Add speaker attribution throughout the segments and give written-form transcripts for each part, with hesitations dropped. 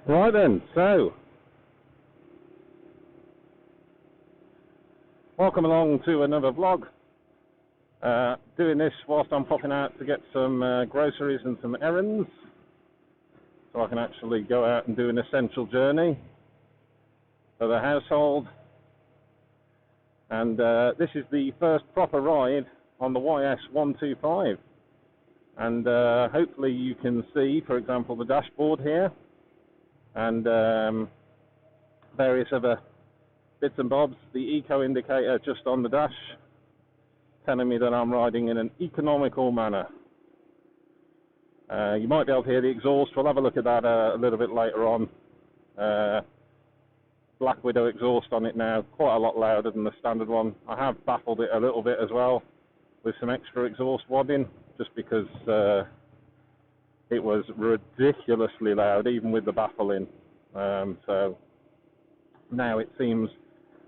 Speaker 1: Right then, so welcome along to another vlog. Doing this whilst I'm popping out to get some groceries and some errands, so I can actually go out and do an essential journey for the household. And this is the first proper ride on the YS125, and hopefully you can see, for example, the dashboard here and various other bits and bobs. The eco indicator just on the dash telling me that I'm riding in an economical manner. You might be able to hear the exhaust. We'll have a look at that a little bit later on. Black Widow exhaust on it now, quite a lot louder than the standard one. I have baffled it a little bit as well with some extra exhaust wadding, just because it was ridiculously loud even with the baffling. So now it seems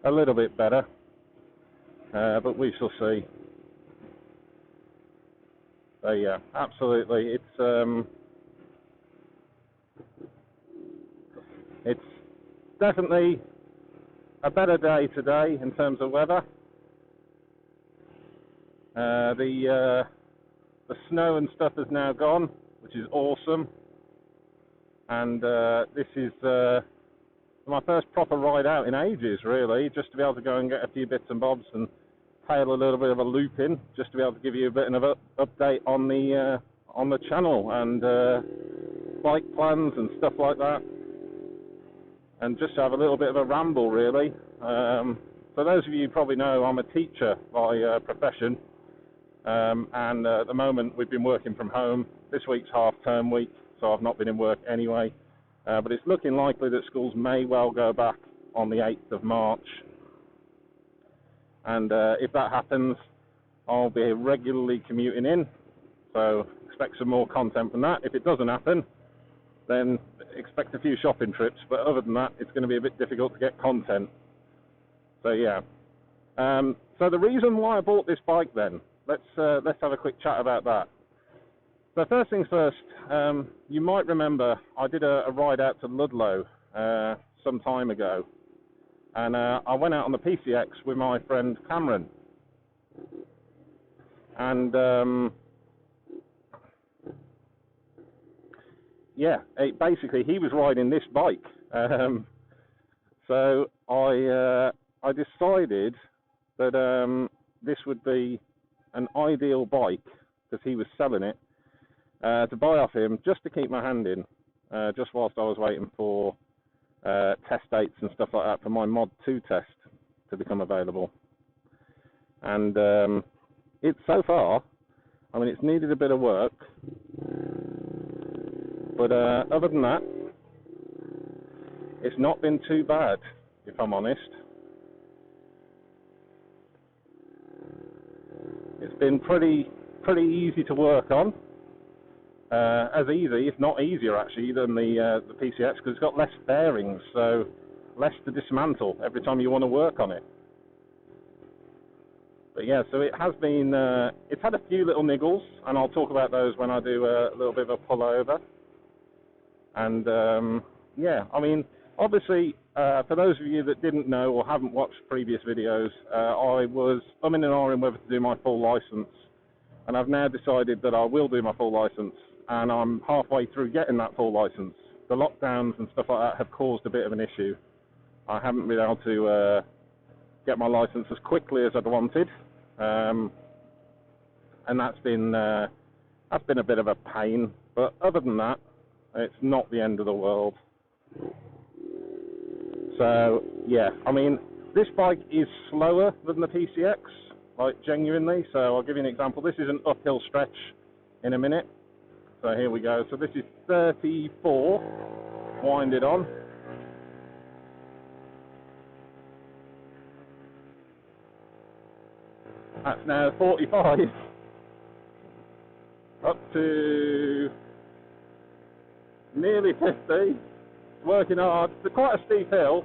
Speaker 1: a little bit better, but we shall see. So yeah, absolutely, it's definitely a better day today in terms of weather. The snow and stuff is now gone, which is awesome. And this is my first proper ride out in ages, really, just to be able to go and get a few bits and bobs and tail a little bit of a loop in, just to be able to give you a bit of an update on the channel and bike plans and stuff like that, and just to have a little bit of a ramble, really. So those of you who probably know, I'm a teacher by profession, and at the moment we've been working from home. This week's half-term week, so I've not been in work anyway, but it's looking likely that schools may well go back on the 8th of March. And if that happens, I'll be regularly commuting in, so expect some more content from that. If it doesn't happen, then expect a few shopping trips, but other than that, it's going to be a bit difficult to get content. So yeah. So the reason why I bought this bike then, let's have a quick chat about that. So first things first, you might remember I did a ride out to Ludlow some time ago, and I went out on the PCX with my friend Cameron, and yeah, basically he was riding this bike, so I decided that this would be an ideal bike, because he was selling it, to buy off him, just to keep my hand in, just whilst I was waiting for test dates and stuff like that for my Mod 2 test to become available. And it's so far, I mean, it's needed a bit of work, but other than that, it's not been too bad, if I'm honest. It's been pretty easy to work on. As easy, if not easier actually, than the PCX, because it's got less bearings, so less to dismantle every time you want to work on it. But yeah, so it has been, it's had a few little niggles, and I'll talk about those when I do a little bit of a pull over. And yeah, I mean, obviously, for those of you that didn't know or haven't watched previous videos, I was umming and ahhing whether to do my full license, and I've now decided that I will do my full license, and I'm halfway through getting that full license. The lockdowns and stuff like that have caused a bit of an issue. I haven't been able to get my license as quickly as I'd wanted, and that's been a bit of a pain. But other than that, it's not the end of the world. So yeah, I mean, this bike is slower than the PCX, like genuinely. So I'll give you an example. This is an uphill stretch in a minute. So here we go. So this is 34, wind it on. That's now 45, up to nearly 50, working hard. It's quite a steep hill.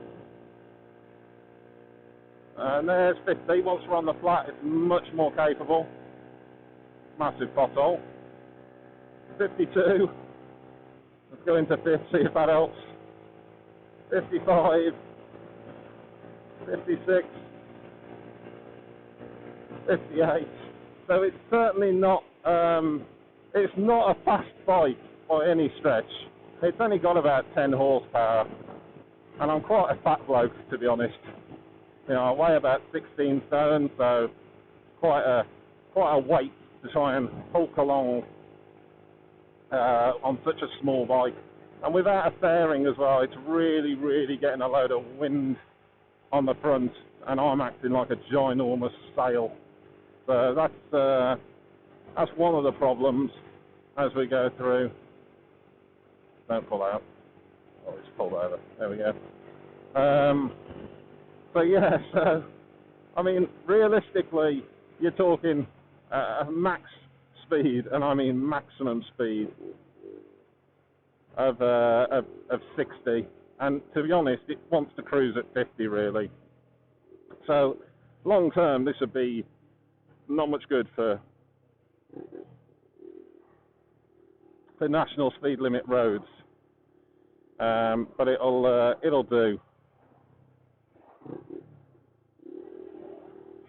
Speaker 1: And there's 50, once we're on the flat it's much more capable. Massive pothole. 52, let's go into 50, see if that helps. 55, 56, 58. So it's certainly not, it's not a fast bike by any stretch. It's only got about 10 horsepower, and I'm quite a fat bloke, to be honest. You know, I weigh about 16 stone, so quite a weight to try and hulk along on such a small bike. And without a fairing as well, it's really, really getting a load of wind on the front, and I'm acting like a ginormous sail. So that's one of the problems as we go through. Don't pull out. Oh, it's pulled over. There we go. So yeah, so I mean, realistically, you're talking max speed, and I mean maximum speed of 60. And to be honest, it wants to cruise at 50 really. So long term, this would be not much good for national speed limit roads, but it'll do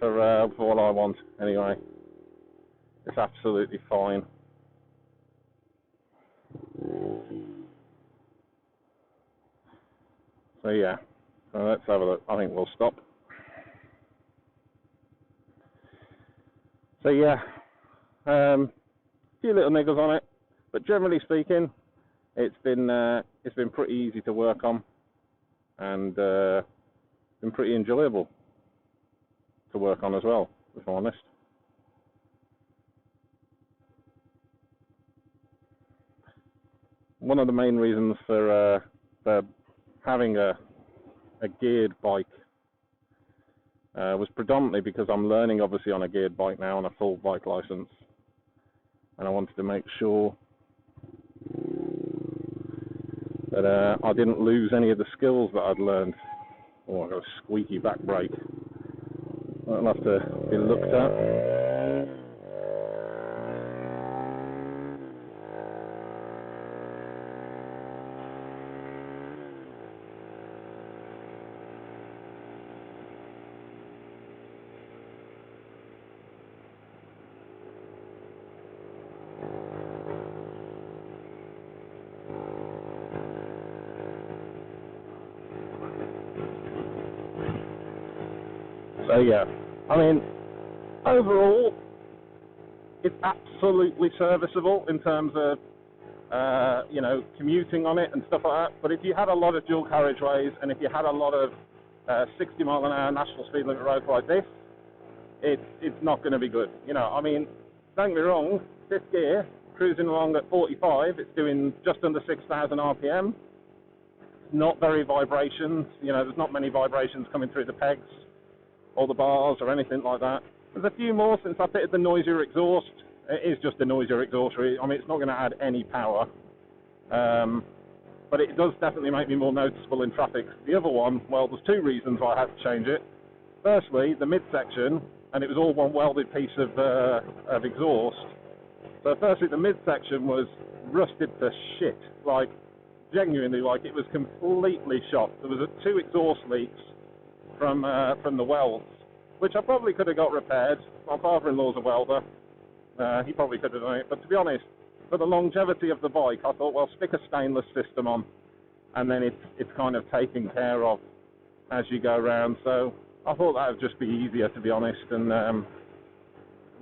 Speaker 1: for what I want anyway. It's absolutely fine. So yeah, so let's have a look. I think we'll stop. So yeah, a few little niggles on it, but generally speaking, it's been pretty easy to work on, and been pretty enjoyable to work on as well, if I'm honest. One of the main reasons for having a geared bike was predominantly because I'm learning obviously on a geared bike now on a full bike license, and I wanted to make sure that I didn't lose any of the skills that I'd learned. Oh, I've got a squeaky back brake. That'll have to be looked at. So yeah, I mean, overall, it's absolutely serviceable in terms of, you know, commuting on it and stuff like that. But if you had a lot of dual carriageways, and if you had a lot of 60 mile an hour national speed limit roads like this, it's not going to be good. You know, I mean, don't get me wrong, fifth gear, cruising along at 45, it's doing just under 6,000 RPM. Not very vibrations, you know, there's not many vibrations coming through the pegs or the bars or anything like that. There's a few more since I fitted the noisier exhaust. It is just a noisier exhaust, really. I mean, it's not going to add any power, but it does definitely make me more noticeable in traffic. The other one, well, there's two reasons why I had to change it. Firstly, the midsection, and it was all one welded piece of exhaust. So firstly, the midsection was rusted to shit, like genuinely, like it was completely shot. There was two exhaust leaks from the welds, which I probably could have got repaired. My father-in-law's a welder. He probably could have done it. But to be honest, for the longevity of the bike, I thought, well, stick a stainless system on, and then it's kind of taken care of as you go around. So I thought that would just be easier, to be honest, and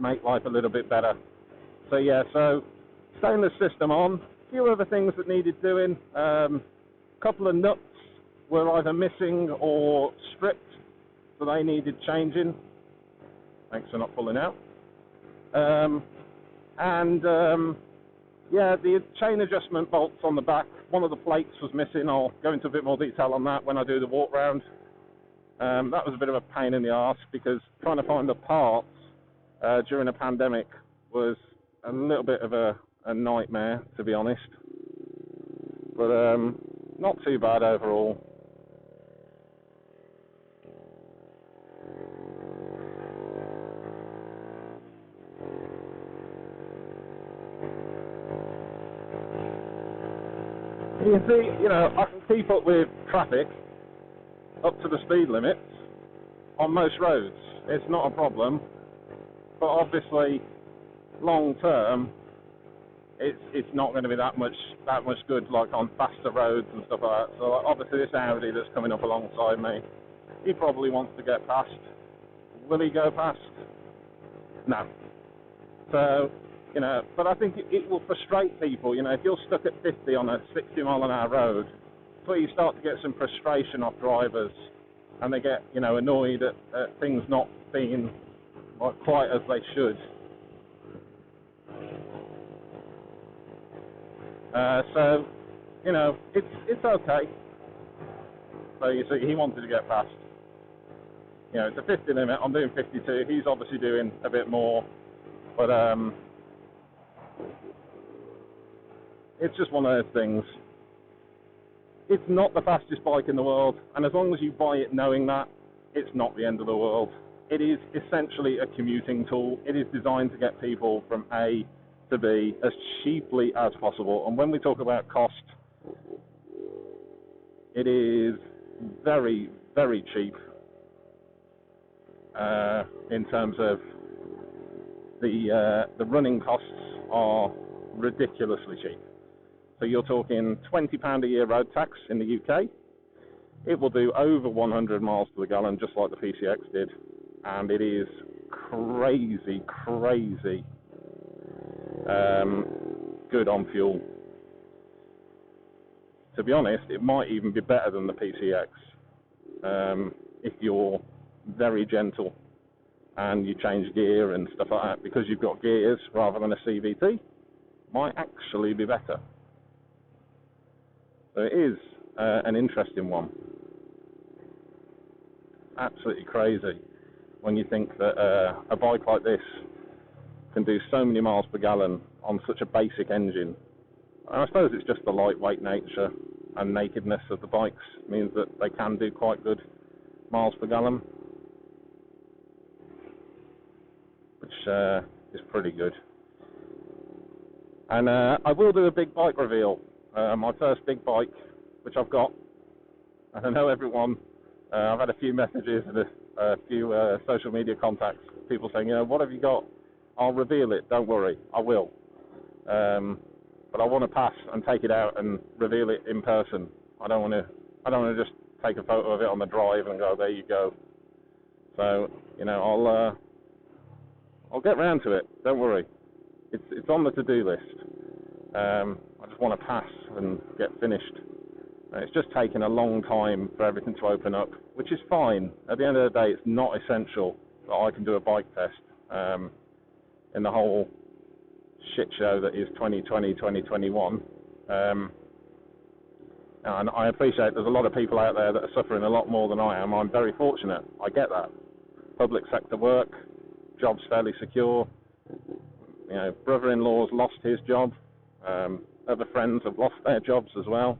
Speaker 1: make life a little bit better. So yeah, so stainless system on. A few other things that needed doing. Couple of nuts were either missing or stripped, so they needed changing. Thanks for not pulling out. Yeah, the chain adjustment bolts on the back, one of the plates was missing. I'll go into a bit more detail on that when I do the walk round. That was a bit of a pain in the arse, because trying to find the parts during a pandemic was a little bit of a nightmare, to be honest. But not too bad overall. You can see, you know, I can keep up with traffic up to the speed limits on most roads. It's not a problem, but obviously long term it's not going to be that much good, like on faster roads and stuff like that. So obviously this Audi that's coming up alongside me, he probably wants to get past. Will he go past? No. So, you know, but I think it will frustrate people. You know, if you're stuck at 50 on a 60 mile an hour road, that's where you start to get some frustration off drivers, and they get, you know, annoyed at things not being like quite as they should. So, you know, it's okay. So you see, he wanted to get past. You know, it's a 50 limit. I'm doing 52. He's obviously doing a bit more, but it's just one of those things. It's not the fastest bike in the world, and as long as you buy it knowing that, it's not the end of the world. It is essentially a commuting tool. It is designed to get people from A to B as cheaply as possible. And when we talk about cost, it is very, very cheap in terms of the running costs are ridiculously cheap. So you're talking £20 a year road tax in the UK. It will do over 100 miles to the gallon, just like the PCX did, and it is crazy good on fuel. To be honest, it might even be better than the PCX if you're very gentle and you change gear and stuff like that, because you've got gears rather than a CVT. Might actually be better. So it is an interesting one. Absolutely crazy when you think that a bike like this can do so many miles per gallon on such a basic engine. And I suppose it's just the lightweight nature and nakedness of the bikes means that they can do quite good miles per gallon, which is pretty good. And I will do a big bike reveal. My first big bike, which I've got. And I know everyone, I've had a few messages and a few social media contacts, people saying, you know, what have you got? I'll reveal it, don't worry, I will. But I want to pass and take it out and reveal it in person. I don't want to just take a photo of it on the drive and go, there you go. So, you know, I'll get round to it, don't worry. It's on the to-do list. I just want to pass and get finished. It's just taken a long time for everything to open up, which is fine. At the end of the day, it's not essential that I can do a bike test in the whole shit show that is 2020, 2021. And I appreciate there's a lot of people out there that are suffering a lot more than I am. I'm very fortunate. I get that. Public sector work, jobs fairly secure. You know, brother-in-law's lost his job. Other friends have lost their jobs as well.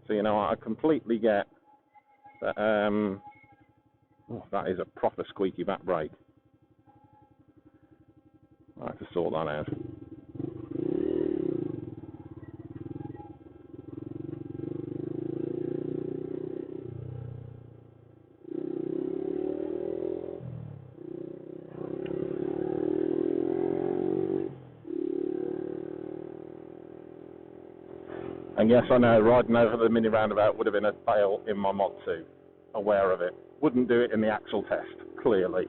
Speaker 1: So, you know, I completely get that. That is a proper squeaky back brake. I have to sort that out. And yes, I know, riding over the mini roundabout would have been a fail in my Mod 2. Aware of it. Wouldn't do it in the actual test, clearly.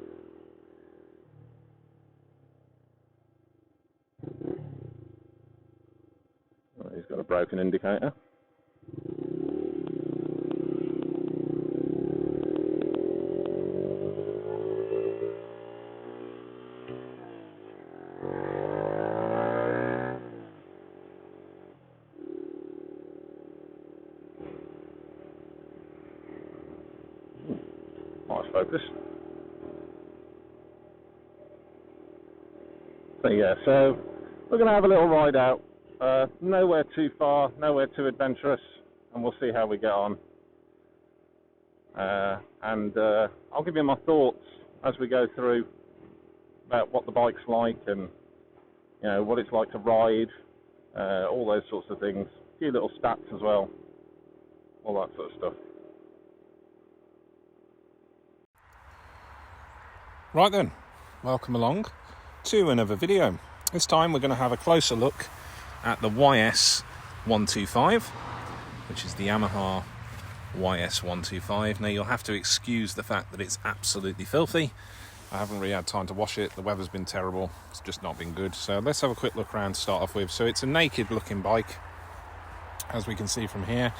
Speaker 1: Oh, he's got a broken indicator. Focus. So yeah, so we're going to have a little ride out. Nowhere too far, nowhere too adventurous, and we'll see how we get on. And I'll give you my thoughts as we go through about what the bike's like and, you know, what it's like to ride, all those sorts of things. A few little stats as well. all that sort of stuff.
Speaker 2: Right then, welcome along to another video. This time we're going to have a closer look at the YS125, which is the Yamaha YS125. Now you'll have to excuse the fact that it's absolutely filthy. I haven't really had time to wash it, the weather's been terrible, it's just not been good. So let's have a quick look around to start off with. So it's a naked looking bike, as we can see from here.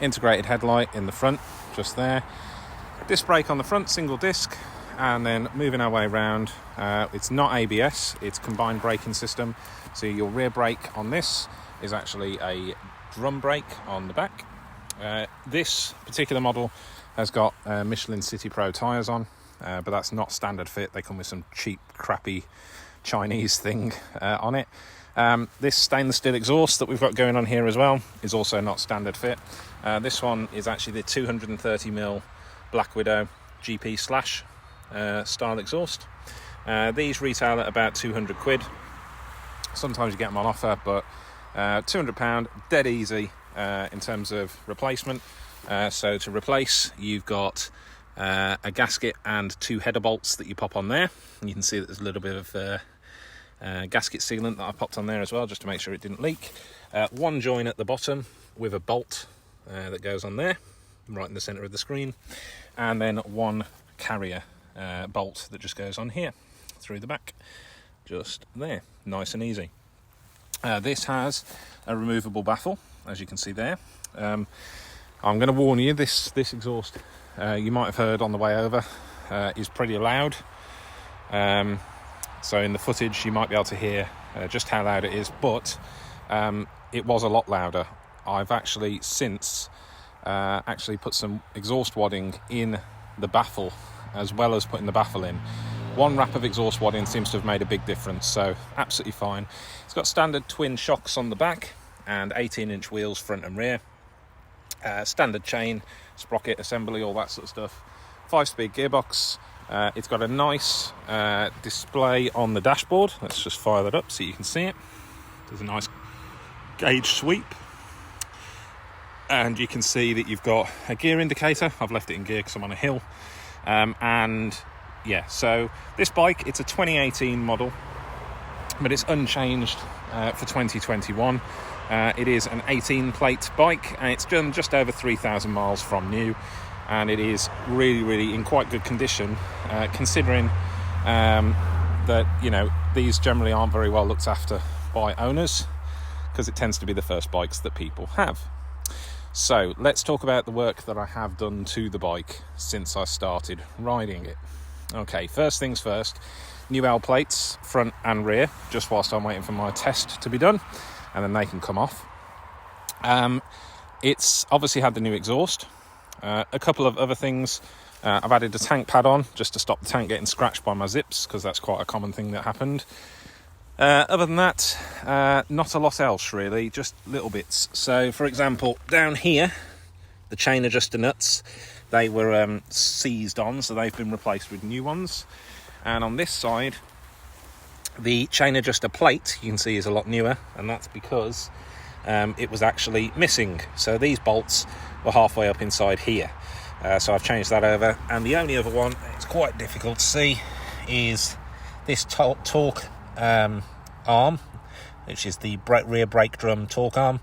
Speaker 2: Integrated headlight in the front, just there. Disc brake on the front, single disc. And then moving our way around, it's not ABS, it's combined braking system. So your rear brake on this is actually a drum brake on the back. This particular model has got Michelin City Pro tyres on, but that's not standard fit. They come with some cheap, crappy Chinese thing on it. This stainless steel exhaust that we've got going on here as well is also not standard fit. This one is actually the 230mm Black Widow GP Slash style exhaust. These retail at about 200 quid. Sometimes you get them on offer, but £200, dead easy in terms of replacement. So to replace, you've got a gasket and two header bolts that you pop on there. You can see that there's a little bit of gasket sealant that I popped on there as well, just to make sure it didn't leak. One join at the bottom with a bolt that goes on there, right in the centre of the screen, and then one carrier bolt that just goes on here through the back, just there, nice and easy. This has a removable baffle, as you can see there. I'm going to warn you, this exhaust, you might have heard on the way over, is pretty loud. So in the footage you might be able to hear just how loud it is, but it was a lot louder. I've actually since put some exhaust wadding in the baffle, as well as putting the baffle in. One wrap of exhaust wadding seems to have made a big difference, so absolutely fine. It's got standard twin shocks on the back and 18-inch wheels front and rear. Standard chain, sprocket assembly, all that sort of stuff. 5-speed gearbox. It's got a nice display on the dashboard. Let's just fire that up so you can see it. There's a nice gauge sweep. And you can see that you've got a gear indicator. I've left it in gear because I'm on a hill. And yeah, so this bike, it's a 2018 model, but it's unchanged for 2021. It is an 18 plate bike, and it's done just over 3,000 miles from new, and it is really in quite good condition, considering that, you know, these generally aren't very well looked after by owners, because it tends to be the first bikes that people have. So let's talk about the work that I have done to the bike since I started riding it. Okay, first things first, new L plates, front and rear, just whilst I'm waiting for my test to be done, and then they can come off. It's obviously had the new exhaust. A couple of other things, I've added a tank pad on just to stop the tank getting scratched by my zips, because that's quite a common thing that happened. Other than that, not a lot else really, just little bits. So for example, down here, the chain adjuster nuts, they were seized on, so they've been replaced with new ones. And on this side, the chain adjuster plate, you can see, is a lot newer, and that's because it was actually missing. So these bolts were halfway up inside here. So I've changed that over. And the only other one, it's quite difficult to see, is this torque arm, which is the rear brake drum torque arm,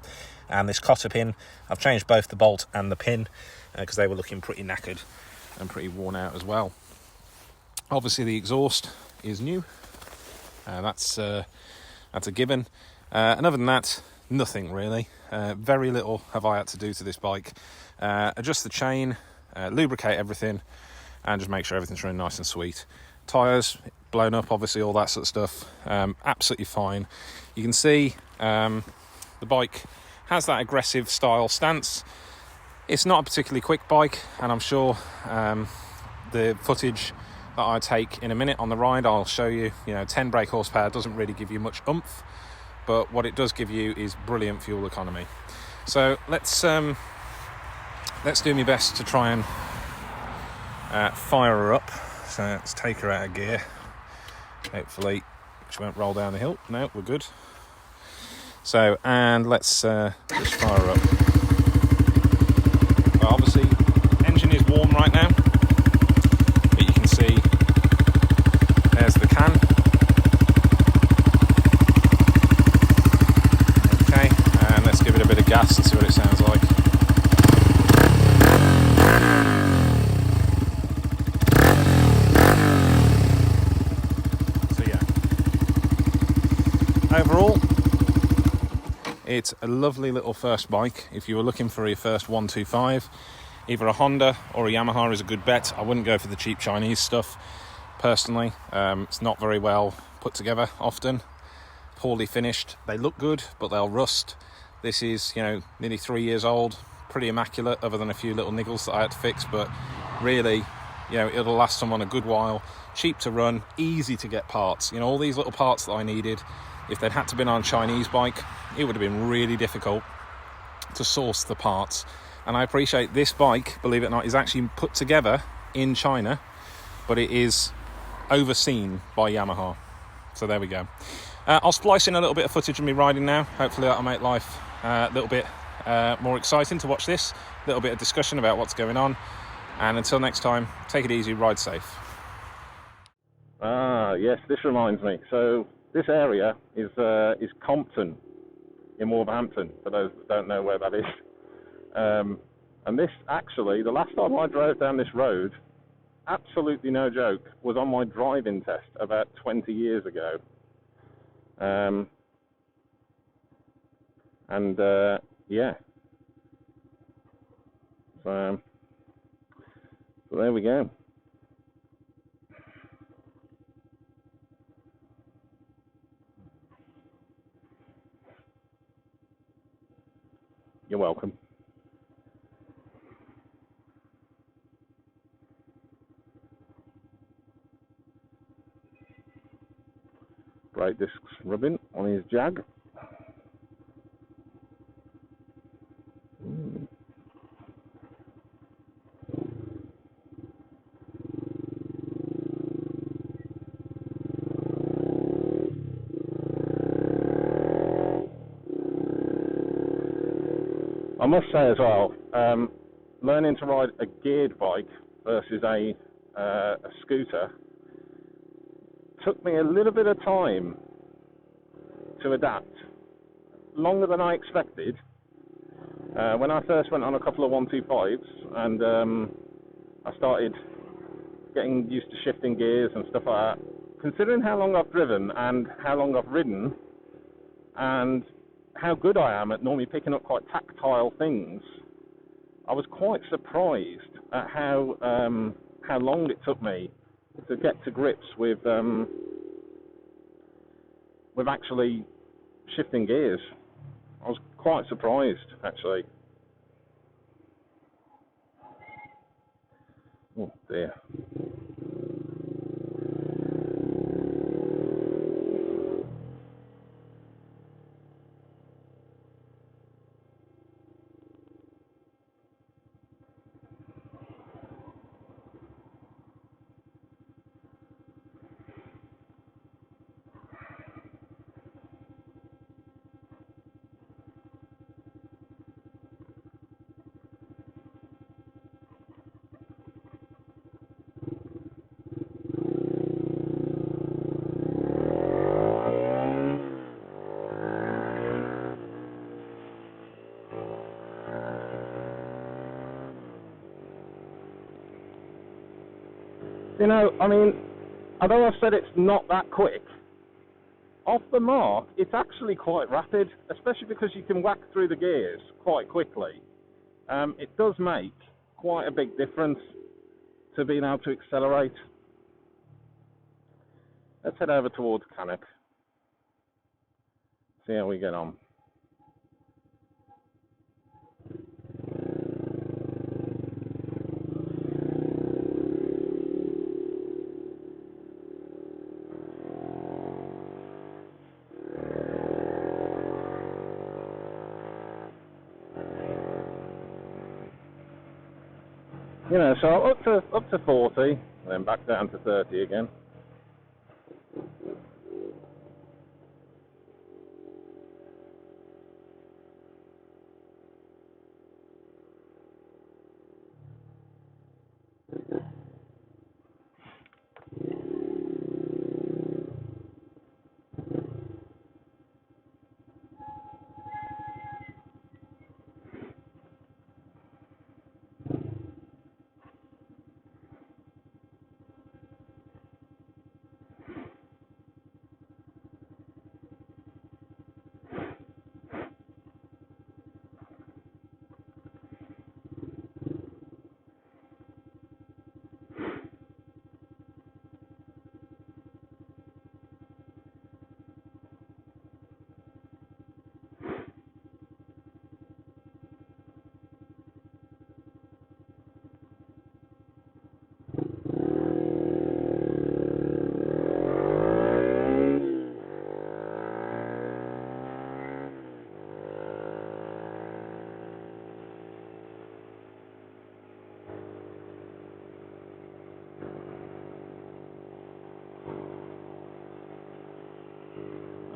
Speaker 2: and this cotter pin. I've changed both the bolt and the pin because they were looking pretty knackered and pretty worn out as well. Obviously the exhaust is new, that's a given, and other than that, nothing really. Very little have I had to do to this bike. Adjust the chain, lubricate everything, and just make sure everything's running nice and sweet. Tyres blown up, obviously, all that sort of stuff. Absolutely fine. You can see the bike has that aggressive style stance. It's not a particularly quick bike, and I'm sure the footage that I take in a minute on the ride, I'll show you, 10 brake horsepower doesn't really give you much oomph, but what it does give you is brilliant fuel economy. So let's do my best to try and fire her up. So let's take her out of gear. Hopefully she won't roll down the hill. No, we're good. So, and let's fire her up. But obviously, engine is warm right now. But you can see there's the can. Okay, and let's give it a bit of gas and see what it sounds like. So yeah, overall, it's a lovely little first bike. If you were looking for your first 125, either a Honda or a Yamaha is a good bet. I wouldn't go for the cheap Chinese stuff, personally. It's not very well put together often, poorly finished. They look good, but they'll rust. This is, you know, nearly 3 years old, pretty immaculate, other than a few little niggles that I had to fix, but really, you know, it'll last someone a good while. Cheap to run, easy to get parts. You know, all these little parts that I needed, if they'd had to been on a Chinese bike, it would have been really difficult to source the parts. And I appreciate this bike, believe it or not, is actually put together in China, but it is overseen by Yamaha. So there we go. I'll splice in a little bit of footage of me riding now. Hopefully that'll make life a little bit more exciting to watch this. A little bit of discussion about what's going on. And until next time, take it easy, ride safe.
Speaker 1: Ah, yes, this reminds me. So this area is Compton in Wolverhampton, for those that don't know where that is. And this, actually, the last time I drove down this road, absolutely no joke, was on my driving test about 20 years ago. Yeah. So there we go. You're welcome. Brake discs rubbing on his Jag. I must say as well, learning to ride a geared bike versus a scooter took me a little bit of time to adapt, longer than I expected. When I first went on a couple of 125s and I started getting used to shifting gears and stuff like that, considering how long I've driven and how long I've ridden and how good I am at normally picking up quite tactile things, I was quite surprised at how long it took me to get to grips with actually shifting gears. I was quite surprised, actually. Oh dear. You know, I mean, although I've said it's not that quick, off the mark, it's actually quite rapid, especially because you can whack through the gears quite quickly. It does make quite a big difference to being able to accelerate. Let's head over towards Cannock. See how we get on. You know, so up to 40, and then back down to 30 again.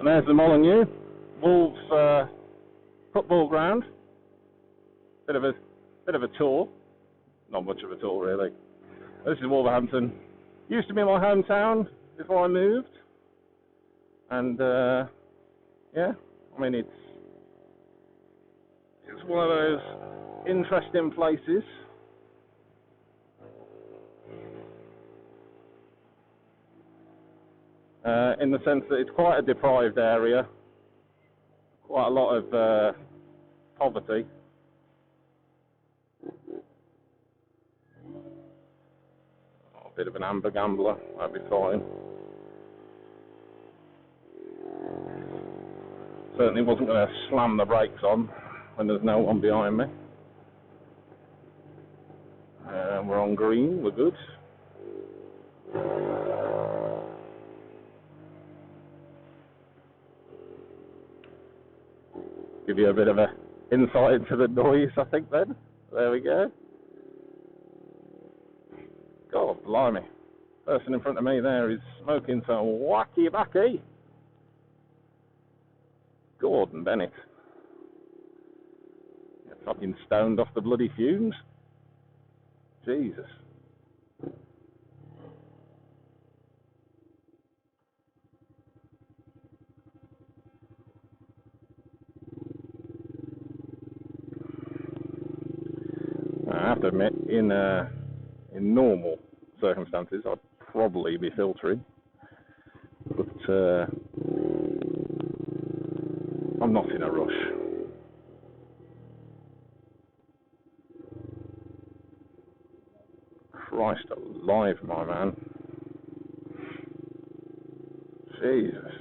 Speaker 1: And there's the Molyneux Wolves football ground. Bit of a tour. Not much of a tour really. This is Wolverhampton. Used to be my hometown before I moved. And yeah, I mean it's one of those interesting places. In the sense that it's quite a deprived area, quite a lot of poverty. Oh, a bit of an amber gambler, that'd be fine. Certainly wasn't going to slam the brakes on when there's no one behind me. We're on green, we're good. Give you a bit of a insight into the noise, I think, then. There we go. God, blimey. Person in front of me there is smoking some wacky backy. Gordon Bennett. Get fucking stoned off the bloody fumes. Jesus. I have to admit, in normal circumstances, I'd probably be filtering, but I'm not in a rush. Christ alive, my man. Jesus.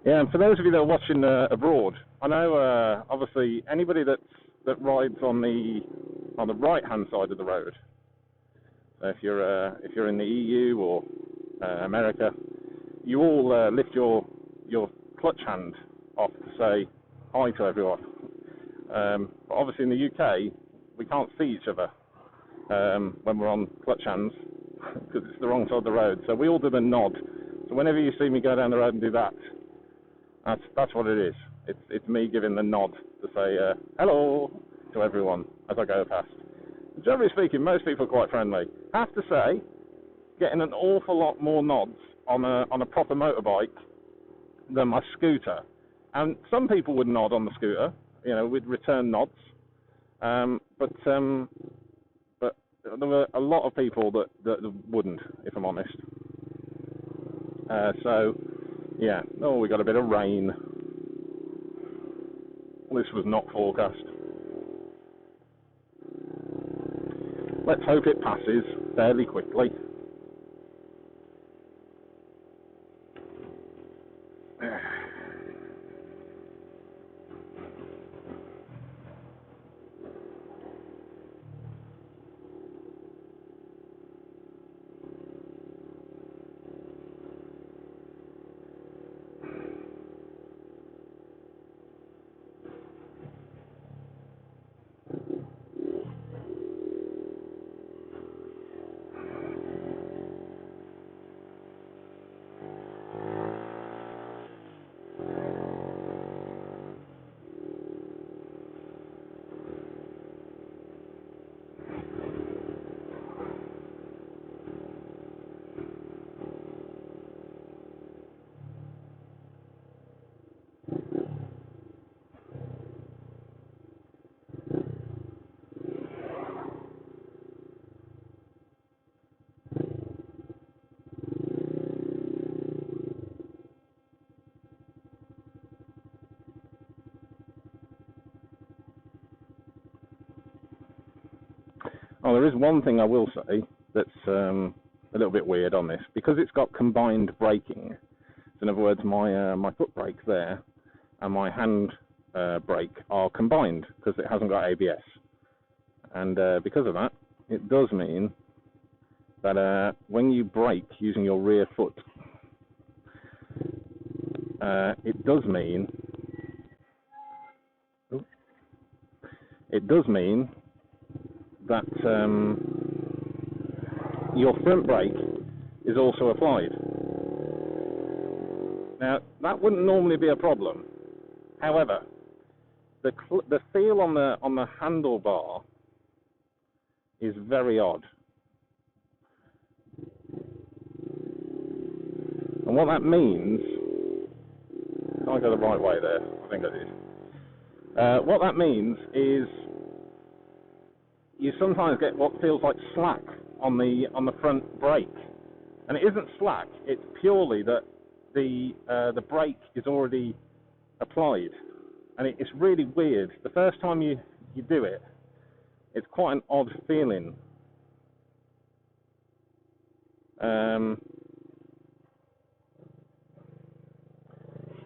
Speaker 1: Yeah, and for those of you that are watching abroad, I know obviously anybody that rides on the right-hand side of the road. So if you're in the EU or America, you all lift your clutch hand off to say hi to everyone. But obviously in the UK, we can't see each other when we're on clutch hands because it's the wrong side of the road. So we all do the nod. So whenever you see me go down the road and do that, that's what it is. It's me giving the nod to say hello to everyone as I go past. Generally speaking, most people are quite friendly. I have to say, getting an awful lot more nods on a proper motorbike than my scooter. And some people would nod on the scooter, with return nods. But there were a lot of people that wouldn't, if I'm honest. So, yeah. Oh, we got a bit of rain. This was not forecast. Let's hope it passes fairly quickly. Oh, there is one thing I will say that's a little bit weird on this, because it's got combined braking. So in other words, my foot brake there and my hand brake are combined because it hasn't got ABS, and because of that, it does mean that when you brake using your rear foot, it does mean it does mean that your front brake is also applied. Now, that wouldn't normally be a problem. However, the feel on the handlebar is very odd. And what that means, I go the right way there, I think I did. What that means is you sometimes get what feels like slack on the front brake, and it isn't slack. It's purely that the brake is already applied, and it's really weird. The first time you do it, it's quite an odd feeling.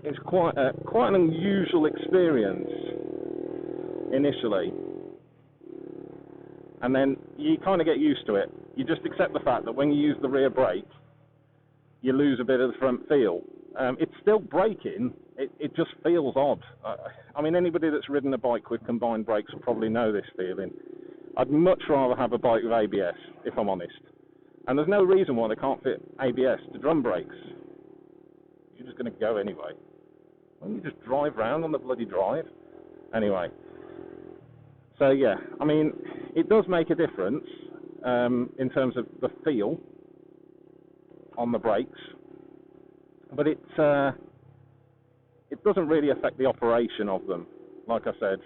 Speaker 1: It's quite an unusual experience initially, and then you kind of get used to it. You just accept the fact that when you use the rear brake, you lose a bit of the front feel. It's still braking, it just feels odd. I mean, anybody that's ridden a bike with combined brakes will probably know this feeling. I'd much rather have a bike with ABS, if I'm honest. And there's no reason why they can't fit ABS to drum brakes. You're just going to go anyway. Why don't you just drive round on the bloody drive? Anyway. So yeah, I mean, it does make a difference in terms of the feel on the brakes, but it doesn't really affect the operation of them, like I said.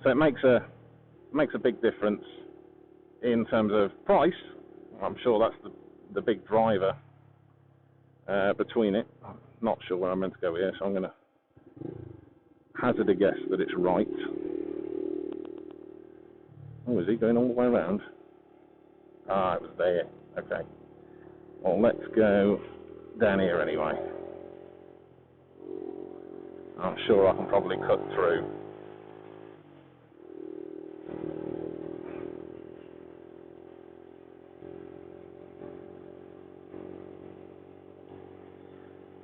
Speaker 1: So it makes a big difference in terms of price. I'm sure that's the big driver between it. I'm not sure where I'm meant to go here, so I'm going to hazard a guess that it's right. Oh, is he going all the way around? Ah, it was there. Okay. Well, let's go down here anyway. I'm sure I can probably cut through.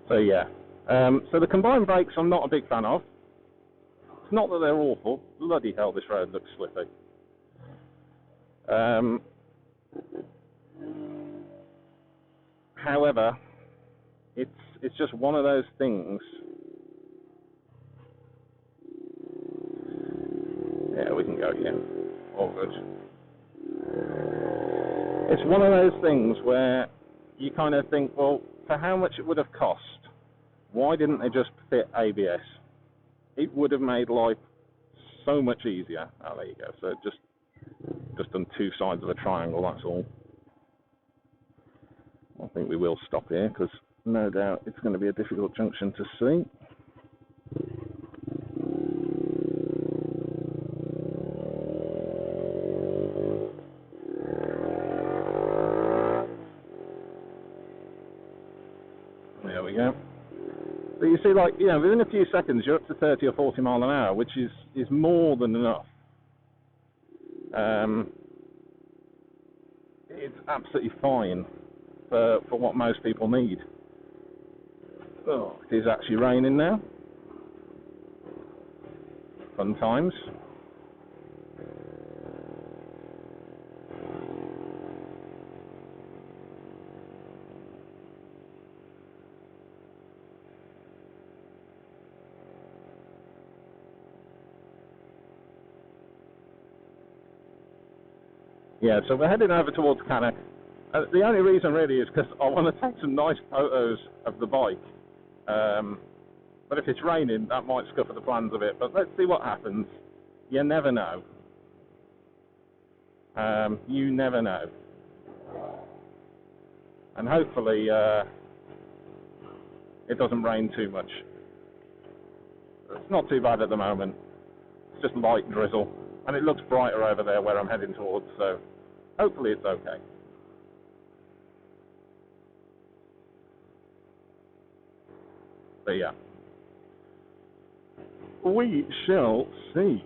Speaker 1: So yeah. So the combined brakes I'm not a big fan of. It's not that they're awful. Bloody hell, this road looks slippy. However, it's just one of those things. Yeah, we can go here. All good. It's one of those things where you kind of think, well, for how much it would have cost, why didn't they just fit ABS? It would have made life so much easier. Oh, there you go. So just on two sides of a triangle, that's all. I think we will stop here because no doubt it's going to be a difficult junction to see. There we go. So you see, like, you know, within a few seconds you're up to 30 or 40 mile an hour, which is more than enough. It's absolutely fine for what most people need. Oh, it is actually raining now. Fun times. Yeah, so we're heading over towards Cannock. The only reason really is because I want to take some nice photos of the bike. But if it's raining, that might scupper the plans a bit. But let's see what happens. You never know. You never know. And hopefully it doesn't rain too much. It's not too bad at the moment. It's just light drizzle. And it looks brighter over there where I'm heading towards, so hopefully it's okay. But yeah, we shall see.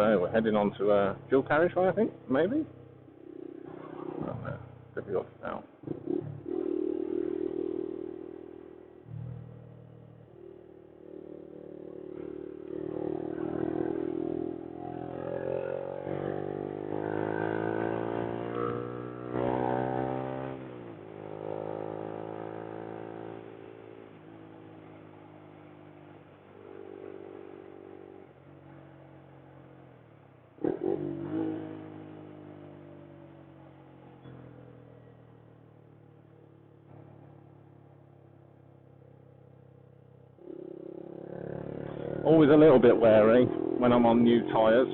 Speaker 1: So we're heading on to a dual carriageway, I think, maybe? I don't know. Difficult to tell. Always a little bit wary when I'm on new tyres.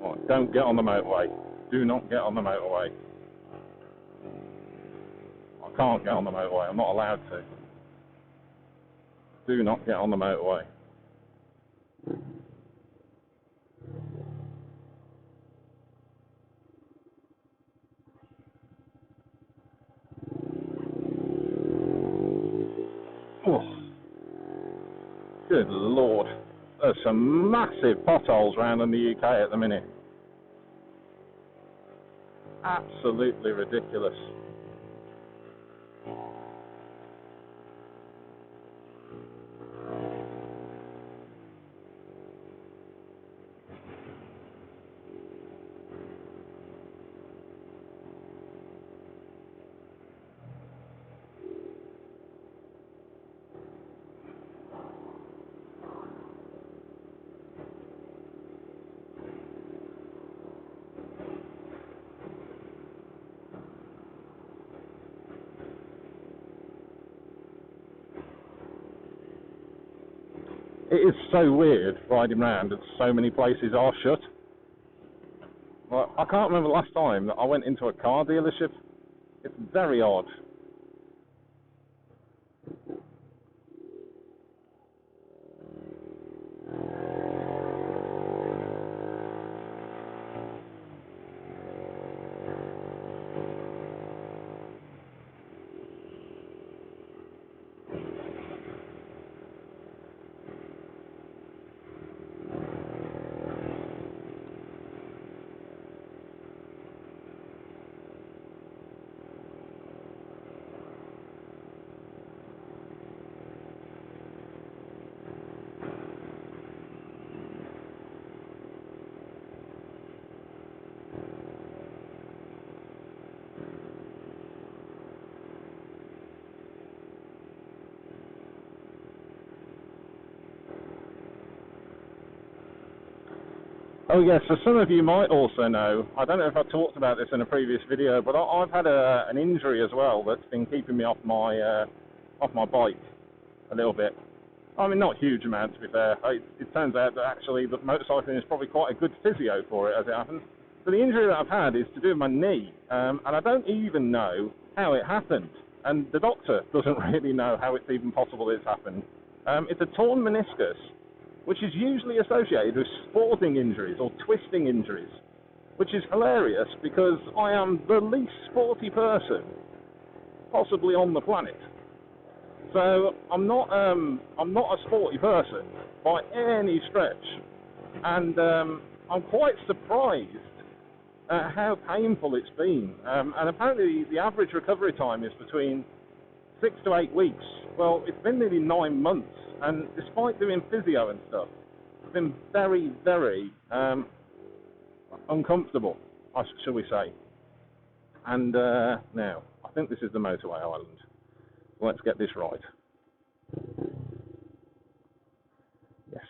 Speaker 1: Oh, don't get on the motorway. Do not get on the motorway. I can't get on the motorway. I'm not allowed to. Do not get on the motorway. Oh. Good Lord. There's some massive potholes around in the UK at the minute. Absolutely ridiculous. It is so weird riding around and so many places are shut. Well, I can't remember the last time that I went into a car dealership. It's very odd. Oh yes, so some of you might also know, I don't know if I talked about this in a previous video, but I've had an injury as well that's been keeping me off my bike a little bit. I mean, not a huge amount, to be fair. It turns out that actually the motorcycling is probably quite a good physio for it, as it happens. But the injury that I've had is to do with my knee, and I don't even know how it happened. And the doctor doesn't really know how it's even possible it's happened. It's a torn meniscus, which is usually associated with sporting injuries or twisting injuries, which is hilarious because I am the least sporty person possibly on the planet. So I'm not a sporty person by any stretch, and I'm quite surprised at how painful it's been. And apparently the average recovery time is between 6 to 8 weeks. Well, it's been nearly 9 months. And despite doing physio and stuff, it's been very, very uncomfortable, shall we say. And now, I think this is the motorway island. Let's get this right. Yes.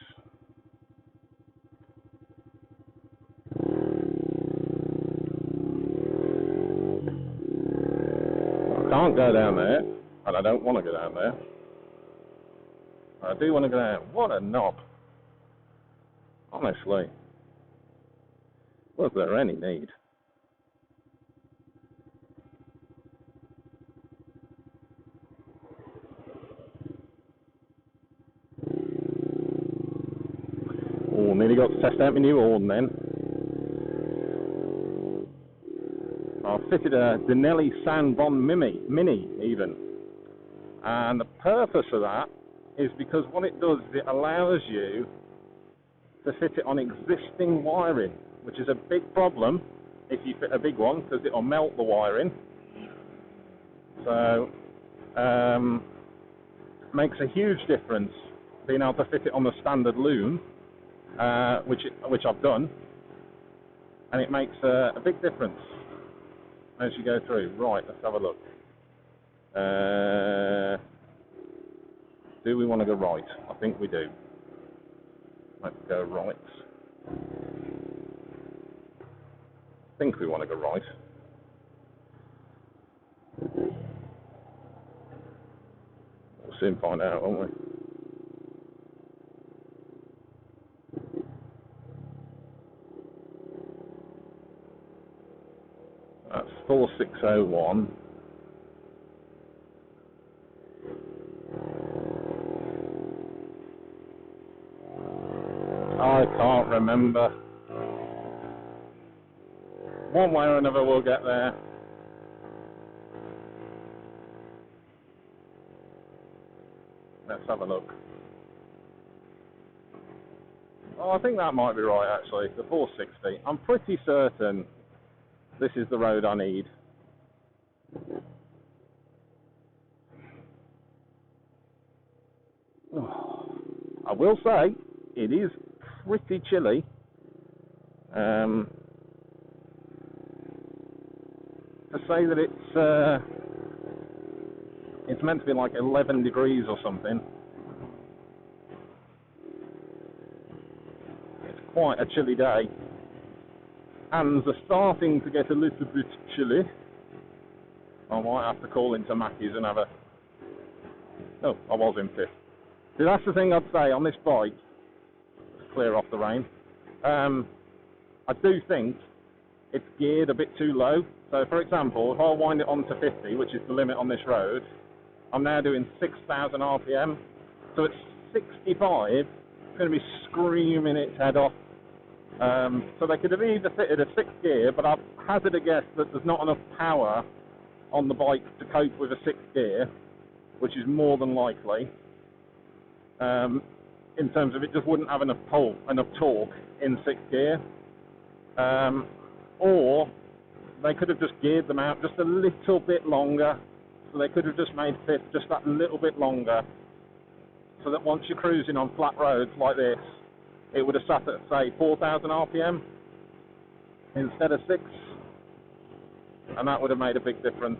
Speaker 1: I can't go down there, and I don't want to go down there. I do want to go down. What a knob. Honestly. Was there any need? Oh, nearly got to test out my new horn then. I fitted a Denelli Sound Bomb Mini even. And the purpose of that is because what it does is it allows you to fit it on existing wiring, which is a big problem if you fit a big one, because it'll melt the wiring. So makes a huge difference being able to fit it on the standard loom, which I've done, and it makes a big difference as you go through. Right, let's have a look. Do we want to go right? I think we do. Let's go right. I think we want to go right. We'll soon find out, won't we? That's 4601. I can't remember. One way or another we'll get there. Let's have a look. Oh, I think that might be right actually, the 460. I'm pretty certain this is the road I need. I will say, it is pretty chilly. To say that it's meant to be like 11 degrees or something. It's quite a chilly day. Hands are starting to get a little bit chilly. I might have to call into Mackey's and have a... Oh, I was in fifth. See, that's the thing I'd say on this bike. Let's clear off the rain. I do think it's geared a bit too low. So, for example, if I wind it on to 50, which is the limit on this road, I'm now doing 6,000 RPM. So at 65, it's going to be screaming its head off. So they could have either fitted a 6th gear, but I'd hazard a guess that there's not enough power on the bike to cope with a 6th gear, which is more than likely. In terms of it just wouldn't have enough torque in 6th gear. Or they could have just geared them out just a little bit longer. So they could have just made 5th just that little bit longer. So that once you're cruising on flat roads like this, it would have sat at, say, 4,000 RPM instead of 6. And that would have made a big difference.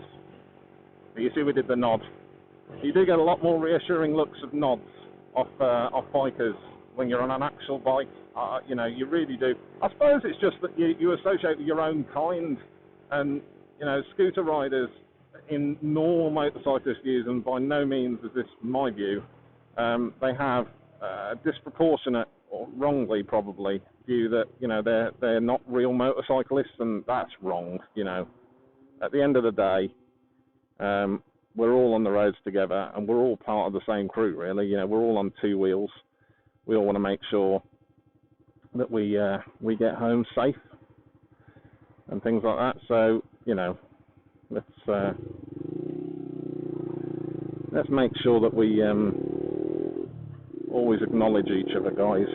Speaker 1: But you see we did the nod. You do get a lot more reassuring looks of nods off bikers when you're on an actual bike. You know, you really do. I suppose it's just that you associate with your own kind. And, you know, scooter riders in normal motorcyclist views, and by no means is this my view, they have a disproportionate, or wrongly probably, view that, you know, they're not real motorcyclists, and that's wrong, you know. At the end of the day, we're all on the roads together, and we're all part of the same crew, really. You know, we're all on 2 wheels. We all want to make sure that we get home safe and things like that. So, you know, let's make sure that we always acknowledge each other, guys.